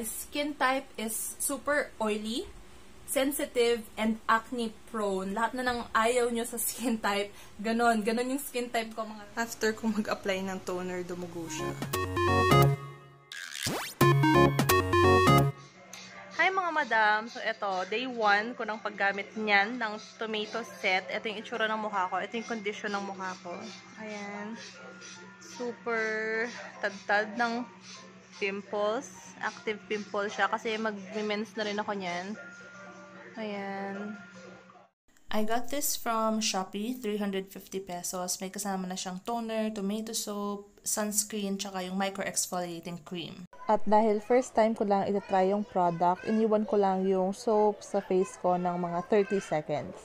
Skin type is super oily, sensitive, and acne prone. Lahat na ng ayaw nyo sa skin type, ganon yung skin type ko. After ko mag-apply ng toner, dumugo siya. Hi mga madam! So ito, day 1 ko ng paggamit niyan ng tomato set. Ito yung itsura ng mukha ko. Ito yung condition ng mukha ko. Ayan. Super tad-tad ng pimples. Active pimple siya kasi mag-mens na rin ako niyan. Ayan. I got this from Shopee, 350 pesos. May kasama na siyang toner, tomato soap, sunscreen, tsaka yung micro-exfoliating cream. At dahil first time ko lang itatry yung product, iniwan ko lang yung soap sa face ko ng mga 30 seconds.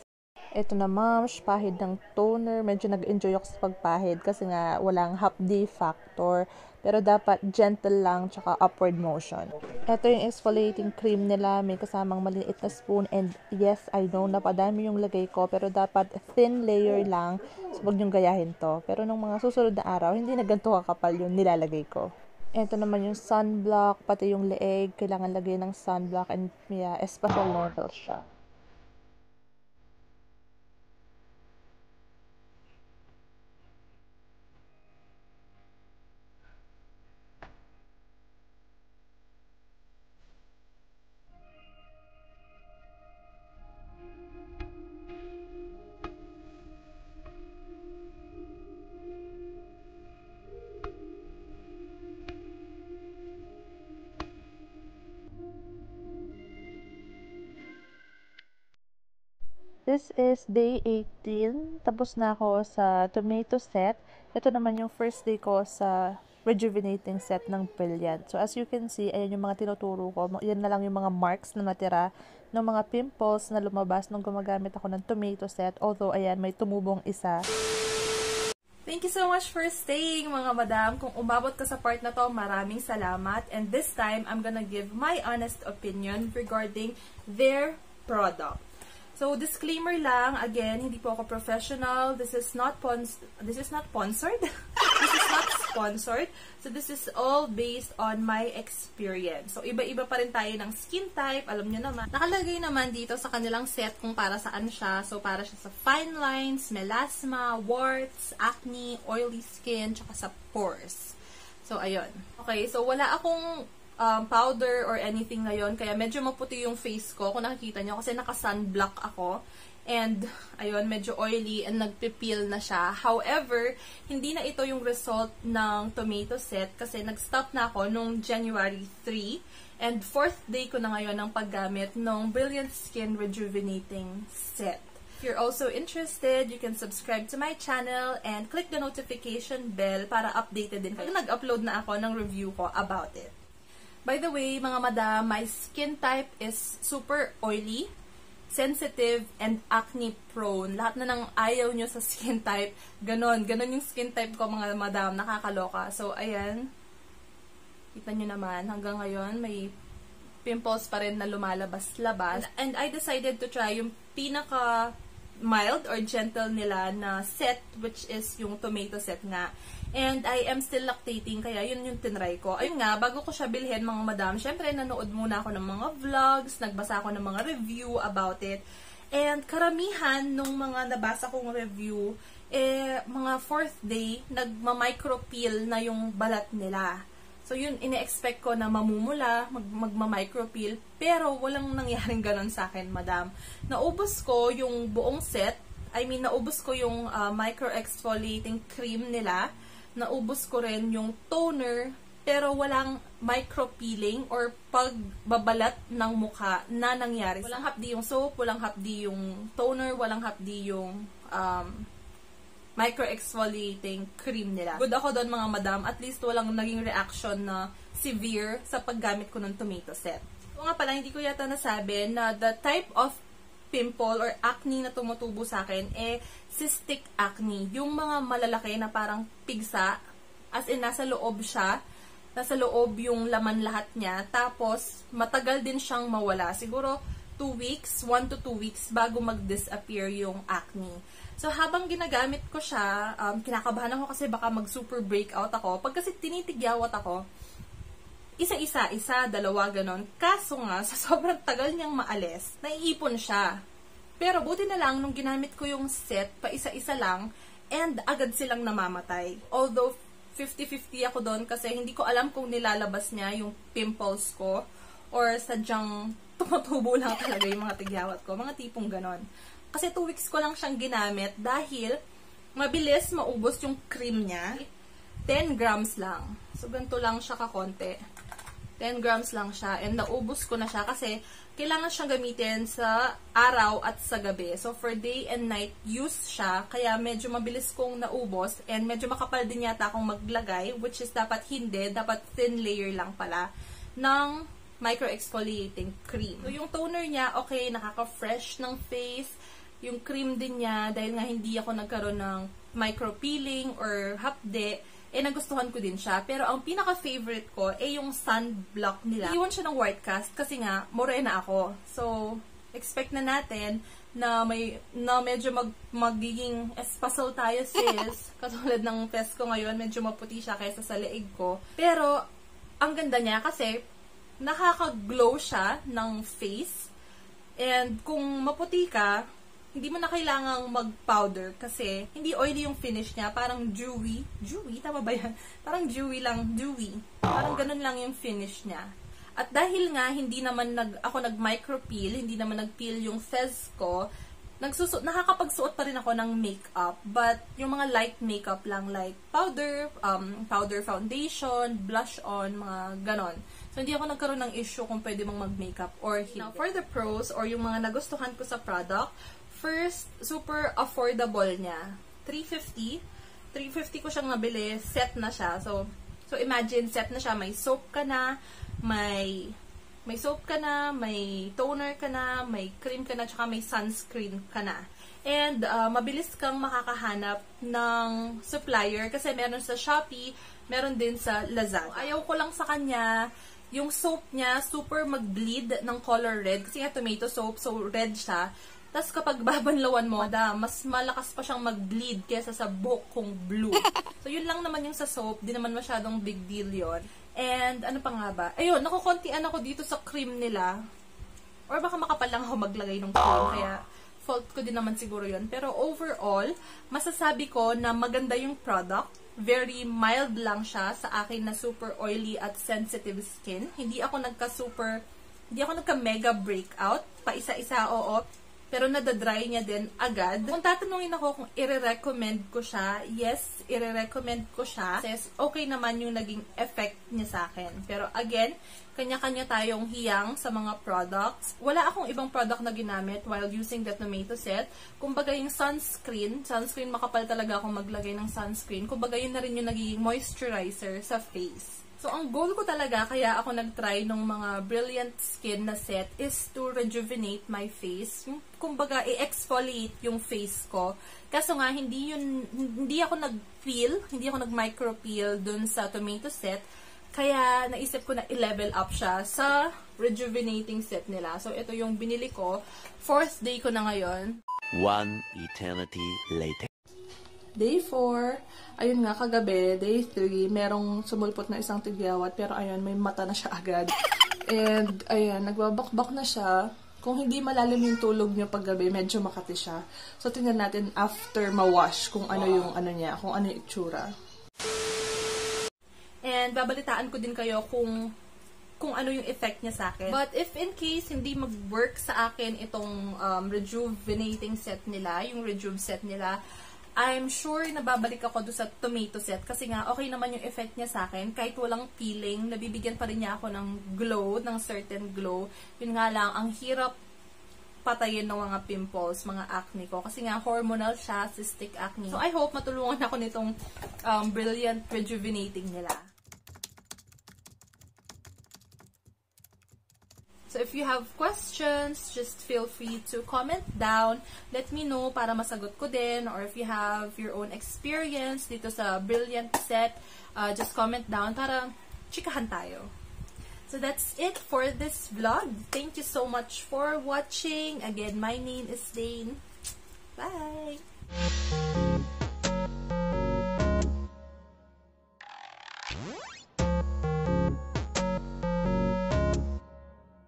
Ito na ma'am, pahid ng toner. Medyo nag-enjoy ako sa pagpahid kasi nga walang hapdi factor. Pero dapat gentle lang tsaka upward motion. Ito yung exfoliating cream nila. May kasamang maliit na spoon. And yes, I know, napadami yung lagay ko. Pero dapat thin layer lang. So, huwag niyong gayahin to. Pero nung mga susunod na araw, hindi na ganito kakapal yung nilalagay ko. Ito naman yung sunblock, pati yung leeg. Kailangan lagay ng sunblock. And yeah, special level siya. This is day 18. Tapos na ako sa tomato set. Ito naman yung first day ko sa rejuvenating set ng Brilliant. So as you can see, ayan yung mga tinuturo ko. Yan na lang yung mga marks na natira ng mga pimples na lumabas nung gumagamit ako ng tomato set. Although, ayan, may tumubong isa. Thank you so much for staying, mga madam. Kung umabot ka sa part na to, maraming salamat. And this time, I'm gonna give my honest opinion regarding their product. So, disclaimer lang, again, hindi po ako professional. This is not sponsored. This is not sponsored. So, this is all based on my experience. So, iba-iba pa rin tayo ng skin type. Alam nyo naman. Nakalagay naman dito sa kanilang set kung para saan siya. So, para siya sa fine lines, melasma, warts, acne, oily skin, tsaka sa pores. So, ayun. Okay, so wala akong powder or anything ngayon. Kaya medyo maputi yung face ko. Kung nakikita nyo, kasi naka-sunblock ako. And, ayun, medyo oily and nagpipil na siya. However, hindi na ito yung result ng tomato set kasi nag-stop na ako nung January 3. And 4th day ko na ngayon ng paggamit ng Brilliant Skin Rejuvenating Set. If you're also interested, you can subscribe to my channel and click the notification bell para updated din. Kaya nag-upload na ako ng review ko about it. By the way, mga madam, my skin type is super oily, sensitive, and acne prone. Lahat na ng ayaw nyo sa skin type, ganon yung skin type ko, mga madam, nakakaloka. So, ayan, kita nyo naman, hanggang ngayon, may pimples pa rin na lumalabas-labas. And I decided to try yung pinaka mild or gentle nila na set, which is yung tomato set nga. And I am still lactating, kaya yun yung tinry ko. Ayun nga, bago ko siya bilhin, mga madam, syempre nanood muna ako ng mga vlogs, nagbasa ako ng mga review about it. And karamihan nung mga nabasa kong review, mga 4th day, nagma-micropeel na yung balat nila. So yun, ine-expect ko na mamumula, magma-micropeel, pero walang nangyaring ganon sa akin, madam. Naubos ko yung buong set, naubos ko yung micro-exfoliating cream nila, naubos ko rin yung toner, pero walang micro-peeling or pagbabalat ng mukha na nangyari. Walang hapdi yung soap, walang hapdi yung toner, walang hapdi yung micro-exfoliating cream nila. Good ako doon, mga madam. At least walang naging reaction na severe sa paggamit ko ng tomato set. So nga pala, hindi ko yata nasabi na the type of pimple or acne na tumutubo sa akin, cystic acne. Yung mga malalaki na parang pigsa, as in nasa loob siya, nasa loob yung laman lahat niya, tapos matagal din siyang mawala. Siguro 2 weeks, 1 to 2 weeks bago mag-disappear yung acne. So habang ginagamit ko siya, kinakabahan ako kasi baka mag-super breakout ako. Pag kasi tinitigyawat ako, isa, dalawa, ganon. Kaso nga, sa sobrang tagal niyang maalis, naiipon siya. Pero buti na lang, nung ginamit ko yung set, pa isa-isa lang, and agad silang namamatay. Although, 50-50 ako doon kasi hindi ko alam kung nilalabas niya yung pimples ko or sadyang tumutubo lang talaga yung mga tigyawat ko. Mga tipong ganon. Kasi 2 weeks ko lang siyang ginamit dahil mabilis maubos yung cream niya. 10 grams lang. So, ganito lang siya kakonti. 10 grams lang siya. And naubos ko na siya kasi kailangan siyang gamitin sa araw at sa gabi. So, for day and night use siya. Kaya medyo mabilis kong naubos. And medyo makapal din yata akong maglagay. Which is dapat hindi. Dapat thin layer lang pala ng micro-exfoliating cream. So, yung toner niya, okay, nakaka-fresh ng face. Yung cream din niya, dahil nga hindi ako nagkaroon ng micro-peeling or hapde, nagustuhan ko din siya. Pero ang pinaka-favorite ko yung sunblock nila. Iwan siya ng white cast kasi nga, morena ako. So, expect na natin na medyo magiging espasol tayo, sis. Katulad ng face ko ngayon, medyo maputi siya kaysa sa leeg ko. Pero, ang ganda niya kasi, nakaka-glow siya ng face. And, kung maputi ka, hindi mo na kailangang mag-powder kasi hindi oily yung finish niya. Parang dewy. Dewy? Tama ba yan? Parang dewy lang. Dewy. Parang ganun lang yung finish niya. At dahil nga, hindi naman ako nag-micropeel, hindi naman nag-peel yung fez ko, nakakapagsuot pa rin ako ng makeup. But, yung mga light makeup lang, like powder, powder foundation, blush on, mga ganon. So, hindi ako nagkaroon ng issue kung pwede mong mag-makeup or hindi. Now, for the pros, or yung mga nagustuhan ko sa product, first, super affordable niya. $350. $350 ko siyang nabili. Set na siya. So imagine, set na siya. May soap ka na, may soap ka na, may toner ka na, may cream ka na, tsaka may sunscreen ka na. And, mabilis kang makakahanap ng supplier kasi meron sa Shopee, meron din sa Lazada. Ayaw ko lang sa kanya, yung soap niya, super mag-bleed ng color red. Kasi nga tomato soap, so red siya. Tapos kapag babanlawan mo, mas malakas pa siyang mag-bleed kaysa sa buhok kong blue. So, yun lang naman yung sa soap. Di naman masyadong big deal yon. And, ano pa nga ba? Ayun, nakukontian ako dito sa cream nila. Or baka makapal lang ako maglagay ng cream. Kaya, fault ko din naman siguro yon. Pero overall, masasabi ko na maganda yung product. Very mild lang siya sa akin na super oily at sensitive skin. Hindi ako nagka-mega breakout. Pa isa-isa, oo. Pero nadadry niya din agad. Kung tatanungin ako kung i-recommend ko siya, yes, i-recommend ko siya. Kasi okay naman yung naging effect niya sa akin. Pero again, kanya-kanya tayong hiyang sa mga products. Wala akong ibang product na ginamit while using the tomato set. Kumbaga yung sunscreen makapal talaga akong maglagay ng sunscreen. Kumbaga yun na rin yung nagiging moisturizer sa face. So, ang goal ko talaga, kaya ako nag-try ng mga Brilliant Skin na set is to rejuvenate my face. Kumbaga, i-exfoliate yung face ko. Kaso nga, hindi ako nag-peel, hindi ako nag-micro-peel dun sa tomato set. Kaya, naisip ko na i-level up siya sa rejuvenating set nila. So, ito yung binili ko. 4th day ko na ngayon. One eternity later. Day 4, ayun nga, kagabi, day 3, merong sumulpot na isang tigyawat, pero ayun, may mata na siya agad. And, ayun, nagbabakbak na siya. Kung hindi malalim yung tulog niyo paggabi, medyo makati siya. So, tingnan natin after ma-wash kung ano yung ano niya, kung ano yung itsura. And, babalitaan ko din kayo kung ano yung effect niya sa akin. But if in case hindi mag-work sa akin itong rejuvenating set nila, yung rejuve set nila, I'm sure na babalik ako doon sa tomato set kasi nga okay naman yung effect niya sa akin. Kahit walang peeling, nabibigyan pa rin niya ako ng glow, ng certain glow. Yun nga lang, ang hirap patayin ng mga pimples, mga acne ko. Kasi nga hormonal siya, cystic acne. So I hope matulungan ako nitong Brilliant Rejuvenating nila. So if you have questions, just feel free to comment down. Let me know para masagot ko din. Or if you have your own experience dito sa Brilliant set, just comment down para chikahan tayo. So that's it for this vlog. Thank you so much for watching. Again, my name is Dane. Bye!